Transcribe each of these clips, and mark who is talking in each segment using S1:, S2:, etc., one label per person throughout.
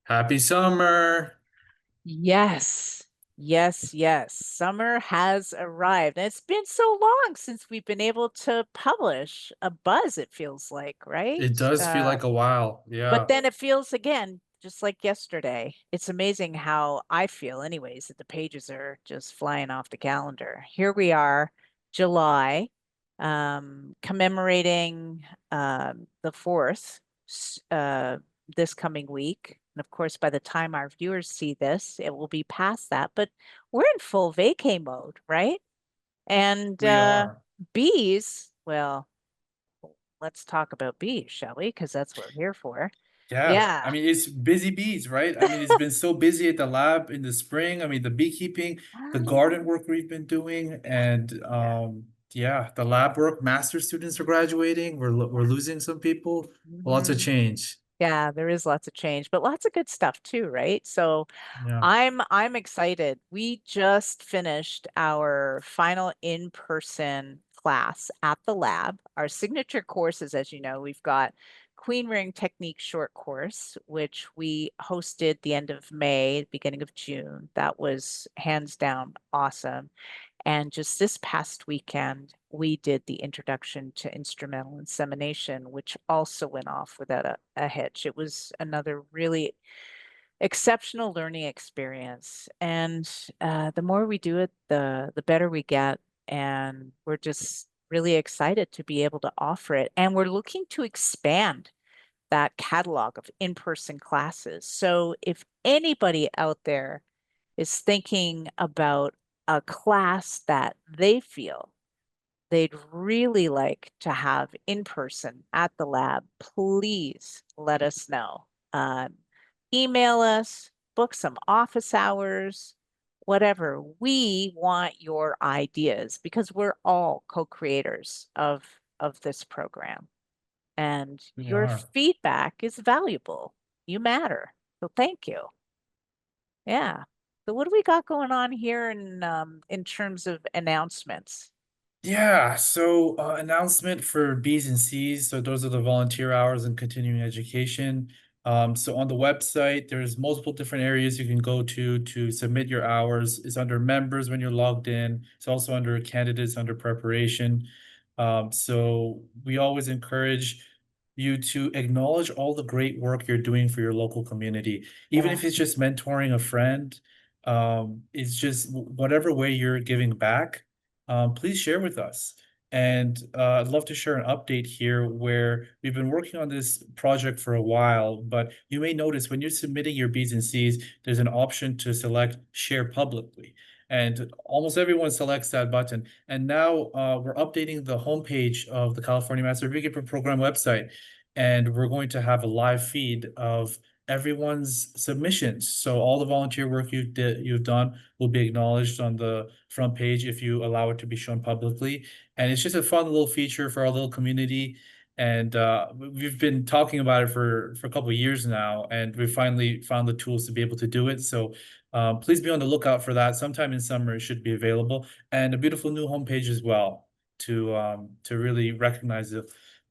S1: Happy summer.
S2: Yes, yes. Summer has arrived. And it's been so long since we've been able to publish a buzz, it feels like, right?
S1: It does feel like a while.
S2: But
S1: Yeah.
S2: then it feels again, just like yesterday. It's amazing how I feel, anyways, that the pages are just flying off the calendar. Here we are, July, commemorating the 4th this coming week. And of course, by the time our viewers see this, it will be past that. But we're in full vacay mode, right? And
S1: We are.
S2: bees, well, let's talk about bees, shall we? Because that's what we're here for.
S1: Yeah.
S2: Yeah.
S1: I mean, it's busy bees, right? I mean, it's been so busy at the lab in the spring. I mean, the beekeeping, the garden
S2: Ah,
S1: work we've been doing, and
S2: yeah.
S1: yeah, the lab work. Master students are graduating. We're losing some people. Lots of
S2: Mhm.
S1: change.
S2: Yeah, there is lots of change, but lots of good stuff too, right? So
S1: Yeah.
S2: I'm excited. We just finished our final in-person class at the lab. Our signature courses, as you know, we've got Queen Ring Technique short course, which we hosted the end of May, beginning of June. That was hands down awesome. And just this past weekend, we did the introduction to instrumental insemination, which also went off without a hitch. It was another really exceptional learning experience. And the more we do it, the better we get. And we're just really excited to be able to offer it. And we're looking to expand that catalog of in-person classes. So if anybody out there is thinking about a class that they feel they'd really like to have in person at the lab, please let us know. Email us, book some office hours, whatever. We want your ideas because we're all co-creators of this program. And
S1: We
S2: your
S1: are.
S2: feedback is valuable. You matter. So thank you. Yeah. So what do we got going on here in terms of announcements?
S1: Yeah, so announcement for B's and C's. So those are the volunteer hours and continuing education. So on the website, there's multiple different areas you can go to submit your hours. It's under members when you're logged in. It's also under candidates under preparation. So we always encourage you to acknowledge all the great work you're doing for your local community, even
S2: Yeah.
S1: if it's just mentoring a friend. It's just whatever way you're giving back, please share with us. And I'd love to share an update here where we've been working on this project for a while, but you may notice when you're submitting your B's and C's, there's an option to select share publicly. And almost everyone selects that button. And now we're updating the homepage of the California Master Beekeeper Program website. And we're going to have a live feed of everyone's submissions. So all the volunteer work you've done will be acknowledged on the front page if you allow it to be shown publicly. And it's just a fun little feature for our little community. And we've been talking about it for a couple of years now, and we finally found the tools to be able to do it. So please be on the lookout for that. Sometime in summer, it should be available, and a beautiful new homepage as well to really recognize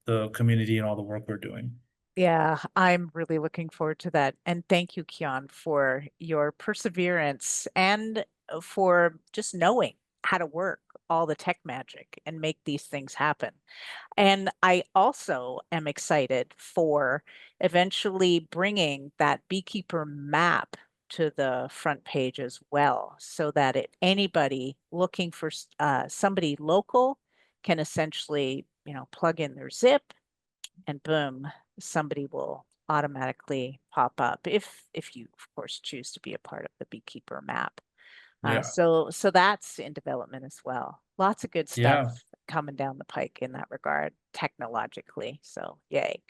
S1: the community and all the work we're doing.
S2: Yeah, I'm really looking forward to that. And thank you, Kian, for your perseverance and for just knowing how to work all the tech magic and make these things happen. And I also am excited for eventually bringing that beekeeper map to the front page as well, so that if anybody looking for somebody local can essentially, plug in their zip and boom, somebody will automatically pop up if you, of course, choose to be a part of the beekeeper map.
S1: Yeah.
S2: So that's in development as well. Lots of good stuff
S1: Yeah.
S2: coming down the pike in that regard technologically. So yay.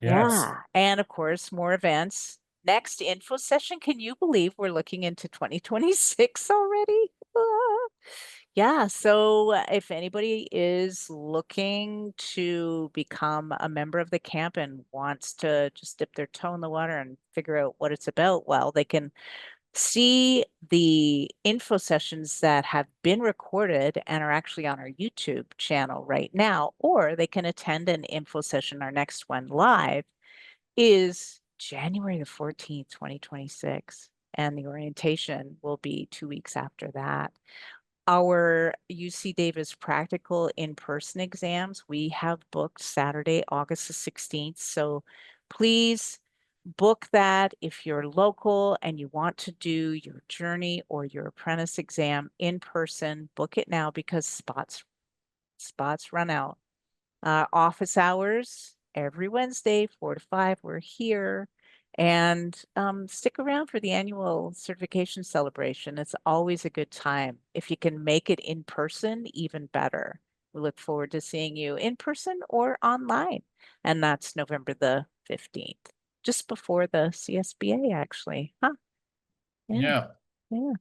S1: Yes.
S2: Yeah. And of course, more events. Next info session. Can you believe we're looking into 2026 already? Ah. Yeah, so if anybody is looking to become a member of the camp and wants to just dip their toe in the water and figure out what it's about, well, they can see the info sessions that have been recorded and are actually on our YouTube channel right now, or they can attend an info session. Our next one live is January the 14th, 2026. And the orientation will be 2 weeks after that. Our UC Davis practical in-person exams, we have booked Saturday, August the 16th. So please book that if you're local and you want to do your journey or your apprentice exam in person. Book it now because spots run out. Office hours every Wednesday, 4 to 5. We're here. And stick around for the annual certification celebration. It's always a good time. If you can make it in person, even better. We look forward to seeing you in person or online. And that's November the 15th, just before the CSBA, actually. Huh? Yeah,
S1: Yeah.
S2: yeah.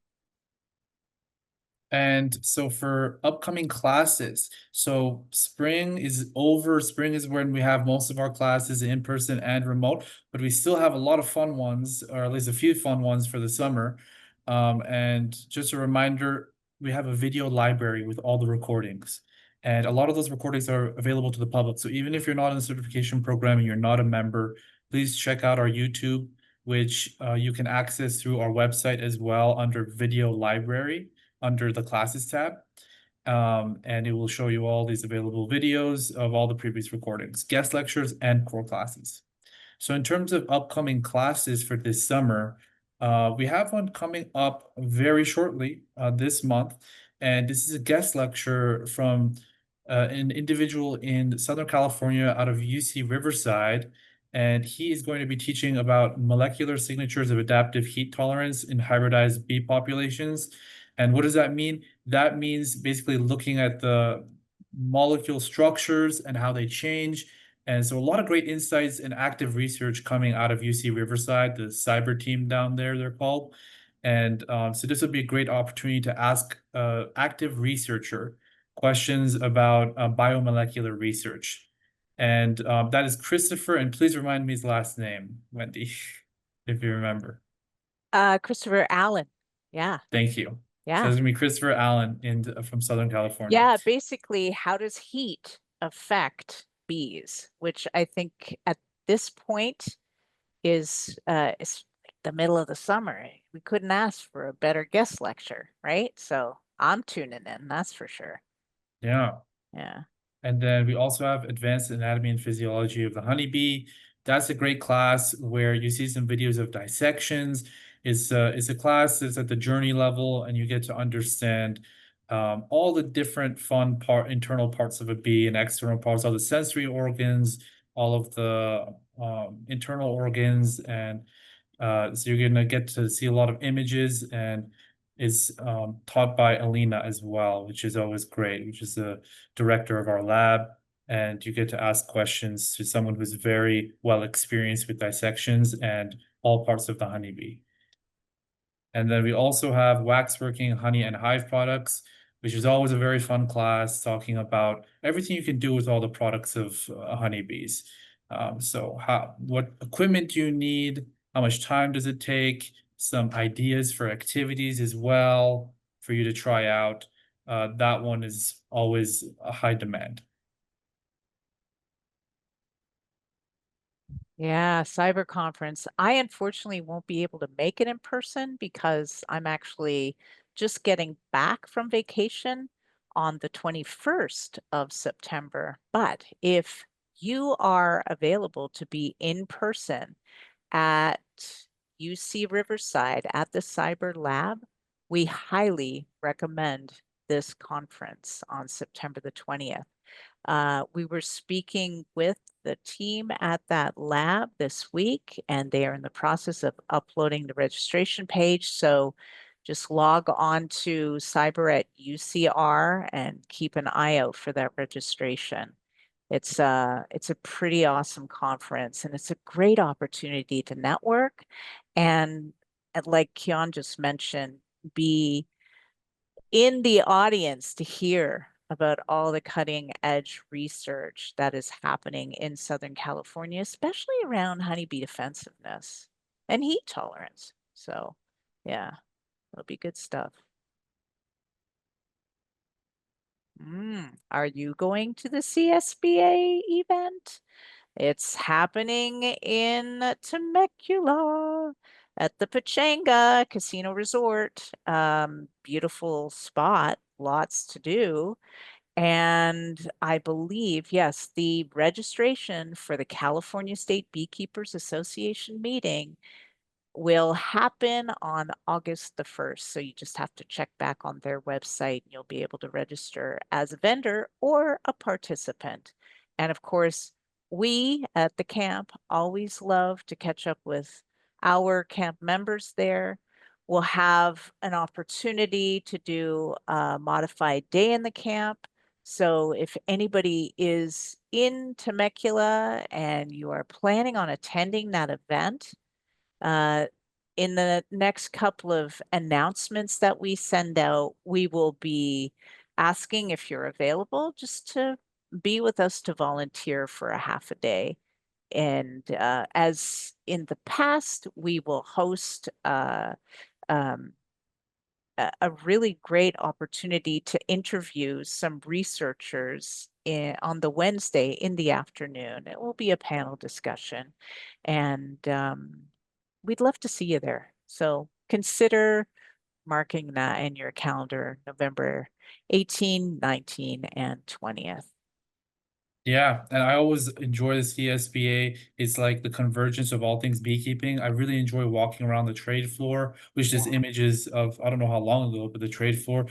S1: And so for upcoming classes, so spring is over. Spring is when we have most of our classes in person and remote, but we still have a lot of fun ones, or at least a few fun ones for the summer. And just a reminder, we have a video library with all the recordings. And a lot of those recordings are available to the public. So even if you're not in the certification program and you're not a member, please check out our YouTube, which you can access through our website as well under video library under the classes tab. And it will show you all these available videos of all the previous recordings, guest lectures, and core classes. So in terms of upcoming classes for this summer, we have one coming up very shortly this month. And this is a guest lecture from an individual in Southern California out of UC Riverside. And he is going to be teaching about molecular signatures of adaptive heat tolerance in hybridized bee populations. And what does that mean? That means basically looking at the molecule structures and how they change. And so a lot of great insights and active research coming out of UC Riverside, the cyber team down there, they're called. And so this would be a great opportunity to ask active researcher questions about biomolecular research. And that is Christopher, and please remind me his last name, Wendy, if you remember.
S2: Christopher Allen. Yeah,
S1: Thank you. So
S2: yeah.
S1: it's gonna be Christopher Allen from Southern California.
S2: Yeah, basically, how does heat affect bees? Which I think at this point is the middle of the summer. We couldn't ask for a better guest lecture, right? So I'm tuning in, that's for sure.
S1: Yeah.
S2: Yeah.
S1: And then we also have Advanced Anatomy and Physiology of the Honeybee. That's a great class where you see some videos of dissections. It's a class that's at the journey level, and you get to understand all the different internal parts of a bee and external parts, all the sensory organs, all of the internal organs, and so you're gonna get to see a lot of images, and is taught by Alina as well, which is always great, which is the director of our lab. And you get to ask questions to someone who's very well experienced with dissections and all parts of the honeybee. And then we also have waxworking, honey, and hive products, which is always a very fun class talking about everything you can do with all the products of honeybees. So what equipment do you need? How much time does it take? Some ideas for activities as well for you to try out. That one is always a high demand.
S2: Yeah, cyber conference. I unfortunately won't be able to make it in person because I'm actually just getting back from vacation on the 21st of September. But if you are available to be in person at UC Riverside at the Cyber Lab, we highly recommend this conference on September the 20th. We were speaking with the team at that lab this week, and they are in the process of uploading the registration page. So just log on to Cyber at UCR and keep an eye out for that registration. It's a pretty awesome conference, and it's a great opportunity to network and like Kian just mentioned, be in the audience to hear about all the cutting edge research that is happening in Southern California, especially around honeybee defensiveness and heat tolerance. So, yeah, it'll be good stuff. Are you going to the CSBA event? It's happening in Temecula at the Pachanga Casino Resort. Beautiful spot, lots to do. And I believe, yes, the registration for the California State Beekeepers Association meeting will happen on August the 1st. So you just have to check back on their website and you'll be able to register as a vendor or a participant. And of course, we at the camp always love to catch up with our camp members there. We'll have an opportunity to do a modified day in the camp. So if anybody is in Temecula and you are planning on attending that event, uh, in the next couple of announcements that we send out, we will be asking if you're available just to be with us to volunteer for a half a day. And as in the past, we will host um, a really great opportunity to interview some researchers on the Wednesday in the afternoon. It will be a panel discussion, and we'd love to see you there. So consider marking that in your calendar, November 18, 19, and 20th.
S1: Yeah, and I always enjoy the CSBA. It's like the convergence of all things beekeeping. I really enjoy walking around the trade floor, which is
S2: Yeah.
S1: images of I don't know how long ago, but the trade floor.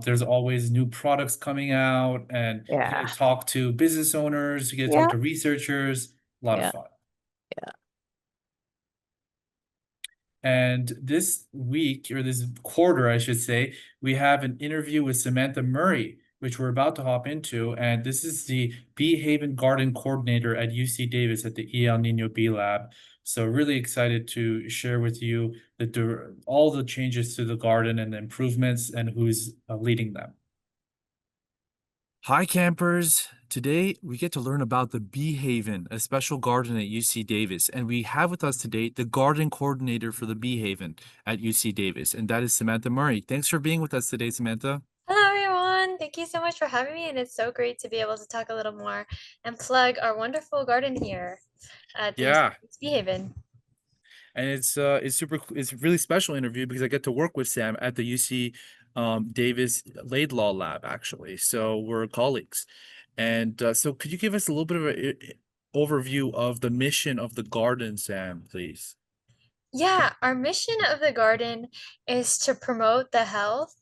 S1: There's always new products coming out, and you get
S2: Yeah.
S1: to talk to business owners, you get to talk
S2: Yeah.
S1: to researchers. A lot of
S2: Yeah.
S1: fun.
S2: Yeah.
S1: And this week, or this quarter, I should say, we have an interview with Samantha Murray, which we're about to hop into. And this is the Bee Haven Garden Coordinator at UC Davis at the El Nino Bee Lab. So really excited to share with you all the changes to the garden and the improvements and who's leading them.
S3: Hi, campers. Today, we get to learn about the Bee Haven, a special garden at UC Davis. And we have with us today the garden coordinator for the Bee Haven at UC Davis, and that is Samantha Murray. Thanks for being with us today, Samantha.
S4: Hello, everyone. Thank you so much for having me, and it's so great to be able to talk a little more and plug our wonderful garden here at the
S3: Yeah,
S4: UC Bee Haven.
S3: and it's a really special interview because I get to work with Sam at the UC Davis Laidlaw Lab, actually. So we're colleagues. And so could you give us a little bit of an overview of the mission of the garden, Sam, please?
S4: Yeah, our mission of the garden is to promote the health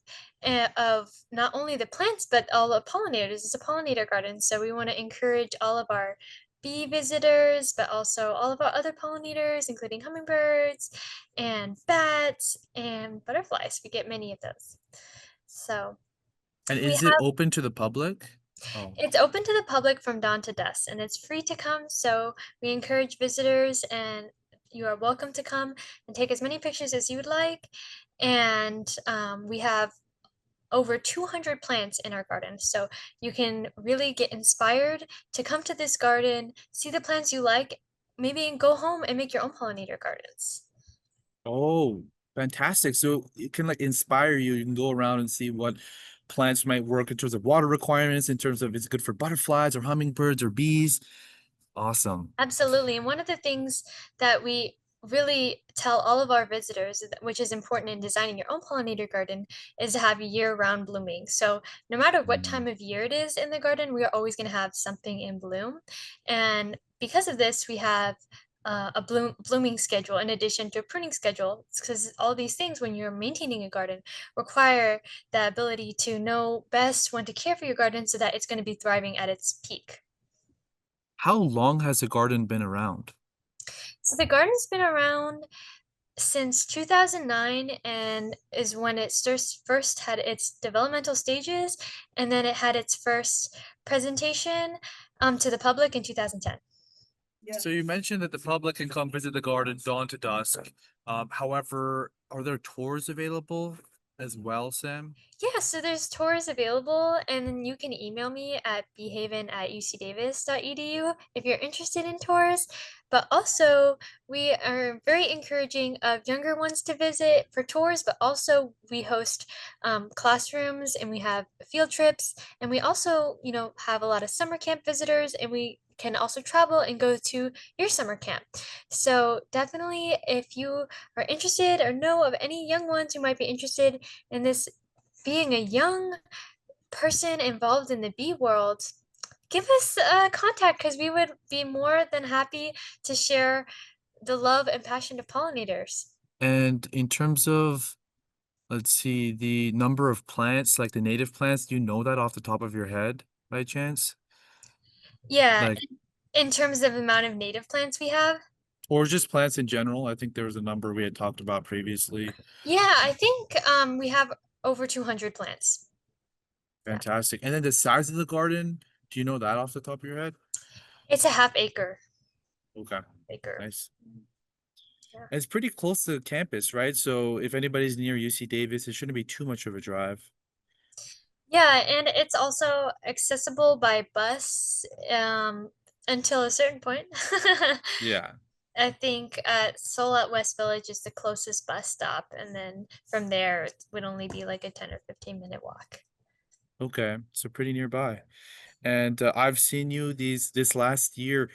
S4: of not only the plants, but all the pollinators. It's a pollinator garden, so we want to encourage all of our bee visitors, but also all of our other pollinators, including hummingbirds and bats and butterflies. We get many of those. So
S3: And
S4: we
S3: is it open to the public? Oh.
S4: It's open to the public from dawn to dusk, and it's free to come. So we encourage visitors, and you are welcome to come and take as many pictures as you would like. And we have over 200 plants in our garden. So you can really get inspired to come to this garden, see the plants you like, maybe go home and make your own pollinator gardens.
S3: Oh, fantastic. So it can like inspire you. You can go around and see what plants might work in terms of water requirements, in terms of it's good for butterflies or hummingbirds or bees. Awesome.
S4: Absolutely. And one of the things that we really tell all of our visitors, which is important in designing your own pollinator garden, is to have year-round blooming. So no matter what
S3: Mm.
S4: time of year it is in the garden, we are always going to have something in bloom. And because of this, we have a blooming schedule in addition to a pruning schedule, because all these things, when you're maintaining a garden, require the ability to know best when to care for your garden so that it's going to be thriving at its peak.
S3: How long has the garden been around?
S4: So the garden's been around since 2009 and is when it first had its developmental stages, and then it had its first presentation to the public in 2010.
S3: So you mentioned that the public can come visit the garden dawn to dusk. However, are there tours available as well, Sam?
S4: Yeah, so there's tours available, and then you can email me at behaven@ucdavis.edu if you're interested in tours. But also, we are very encouraging of younger ones to visit for tours, but also we host classrooms and we have field trips, and we also, have a lot of summer camp visitors, and we can also travel and go to your summer camp. So definitely, if you are interested or know of any young ones who might be interested in this, being a young person involved in the bee world, give us a contact because we would be more than happy to share the love and passion of pollinators.
S3: And in terms of, let's see, the number of plants, like the native plants, do you know that off the top of your head by chance?
S4: Yeah,
S3: Like,
S4: in terms of the amount of native plants we have.
S3: or just plants in general? I think there was a number we had talked about previously.
S4: Yeah, I think we have over 200 plants. Yeah.
S3: Fantastic. And then the size of the garden, do you know that off the top of your head?
S4: It's a half acre.
S3: Okay,
S4: Acre.
S3: nice.
S4: Yeah.
S3: And it's pretty close to the campus, right? So if anybody's near UC Davis, it shouldn't be too much of a drive.
S4: Yeah, and it's also accessible by bus until a certain point.
S3: Yeah.
S4: I think Seoul at West Village is the closest bus stop, and then from there it would only be like a 10 or 15-minute walk.
S3: Okay, so pretty nearby. And I've seen you this last year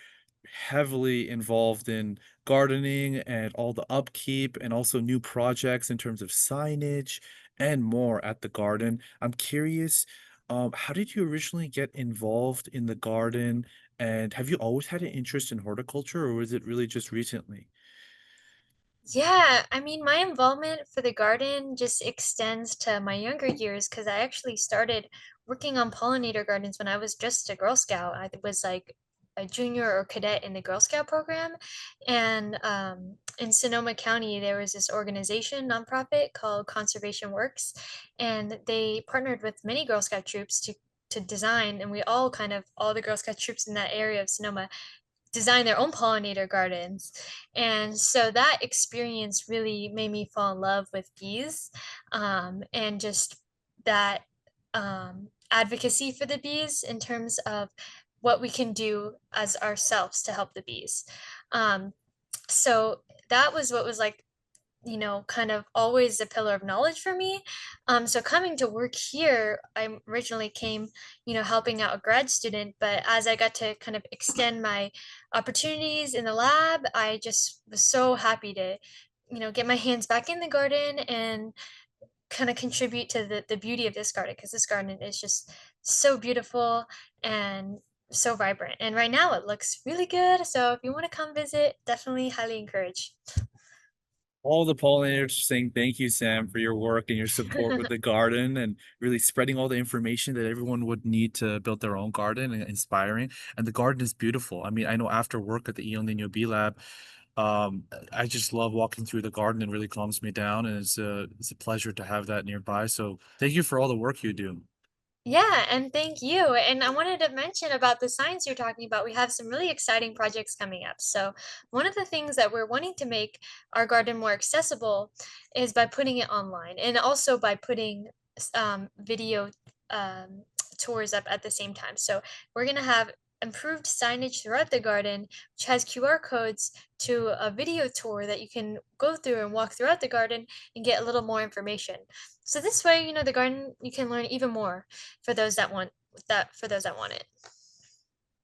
S3: heavily involved in gardening and all the upkeep and also new projects in terms of signage and more at the garden. I'm curious, how did you originally get involved in the garden? And have you always had an interest in horticulture, or was it really just recently?
S4: Yeah, I mean, my involvement for the garden just extends to my younger years because I actually started working on pollinator gardens when I was just a Girl Scout. I was like a junior or cadet in the Girl Scout program. And in Sonoma County, there was this organization, nonprofit called Conservation Works, and they partnered with many Girl Scout troops to design, and we all kind of, all the Girl Scout troops in that area of Sonoma design their own pollinator gardens. And so that experience really made me fall in love with bees, and just that advocacy for the bees in terms of what we can do as ourselves to help the bees. Um, so that was what was like, kind of always a pillar of knowledge for me. So coming to work here, I originally came, helping out a grad student, but as I got to kind of extend my opportunities in the lab, I just was so happy to, get my hands back in the garden and kind of contribute to the beauty of this garden, because this garden is just so beautiful and so vibrant. And right now it looks really good. So if you want to come visit, definitely highly encourage.
S3: All the pollinators are saying thank you, Sam, for your work and your support with the garden and really spreading all the information that everyone would need to build their own garden and inspiring. And the garden is beautiful. I mean, I know after work at the El Nino Bee Lab, I just love walking through the garden and really calms me down. And it's a pleasure to have that nearby. So thank you for all the work you do.
S4: Yeah, and thank you. And I wanted to mention about the science you're talking about. We have some really exciting projects coming up. So, one of the things that we're wanting to make our garden more accessible is by putting it online, and also by putting video um, tours up at the same time. So, we're going to have improved signage throughout the garden, which has QR codes to a video tour that you can go through and walk throughout the garden and get a little more information. So this way, the garden, you can learn even more for those that want for those that want it.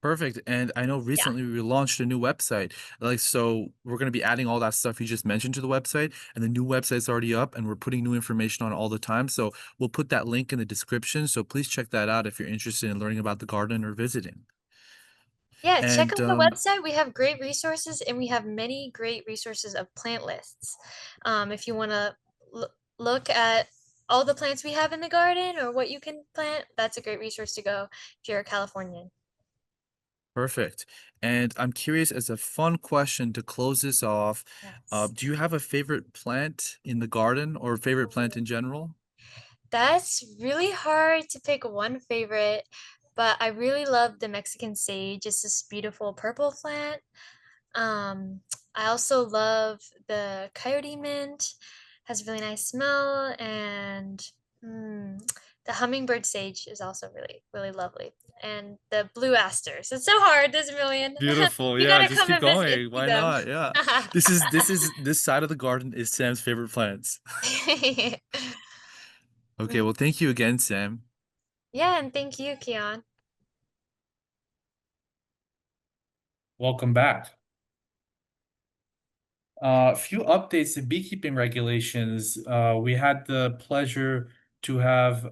S3: Perfect. And I know
S4: Yeah.
S3: recently we launched a new website. Like, so we're going to be adding all that stuff you just mentioned to the website, and the new website's already up, and we're putting new information on all the time. So we'll put that link in the description. So please check that out if you're interested in learning about the garden or visiting.
S4: Yeah, check
S3: And
S4: out the website. We have great resources, and we have many great resources of plant lists. If you want to look at all the plants we have in the garden or what you can plant, that's a great resource to go if you're a Californian.
S3: perfect. And I'm curious, as a fun question to close this off,
S4: Yes.
S3: do you have a favorite plant in the garden or favorite plant in general?
S4: That's really hard to pick one favorite, but I really love the Mexican sage. It's this beautiful purple plant. Um, I also love the coyote mint, has a really nice smell, and the hummingbird sage is also really, really lovely. And the blue asters. It's so hard. There's a million.
S3: Beautiful.
S4: You
S3: Yeah,
S4: gotta
S3: just
S4: come
S3: keep
S4: and visit and
S3: going.
S4: see
S3: Why
S4: them.
S3: not? Yeah. This side of the garden is Sam's favorite plants. Okay,
S4: Mm.
S3: well, thank you again, Sam.
S4: Yeah, and thank you, Keon.
S1: welcome back. A few updates to beekeeping regulations. We had the pleasure to have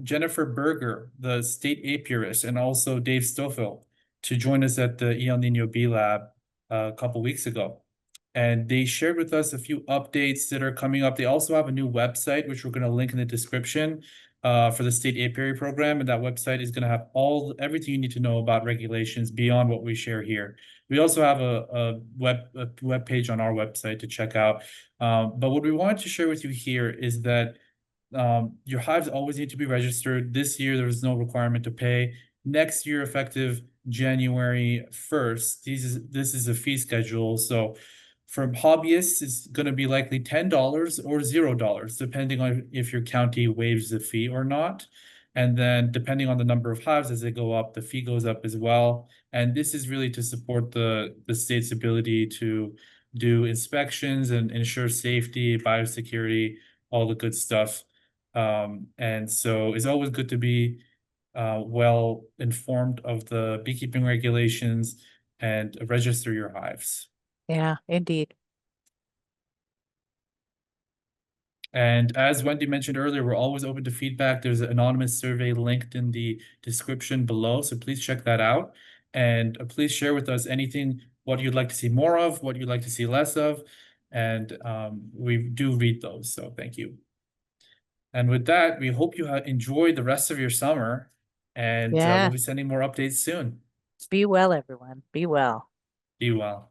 S1: Jennifer Berger, the state apiarist, and also Dave Stoffel to join us at the El Nino Bee Lab a couple weeks ago. And they shared with us a few updates that are coming up. They also have a new website, which we're going to link in the description for the state apiary program. And that website is going to have everything you need to know about regulations beyond what we share here. We also have a web page on our website to check out. But what we wanted to share with you here is that your hives always need to be registered. This year, there was no requirement to pay. Next year, effective January 1st, this is a fee schedule. So for hobbyists, it's going to be likely $10 or $0, depending on if your county waives the fee or not. And then depending on the number of hives as they go up, the fee goes up as well. And this is really to support the state's ability to do inspections and ensure safety, biosecurity, all the good stuff. And so it's always good to be well informed of the beekeeping regulations and register your hives.
S2: Yeah, indeed.
S1: And as Wendy mentioned earlier, we're always open to feedback. There's an anonymous survey linked in the description below, so please check that out. And please share with us what you'd like to see more of, what you'd like to see less of. And we do read those, so thank you. And with that, we hope you enjoy the rest of your summer, and
S2: Yeah.
S1: we'll be sending more updates soon.
S2: Be well, everyone. Be well.
S1: Be well.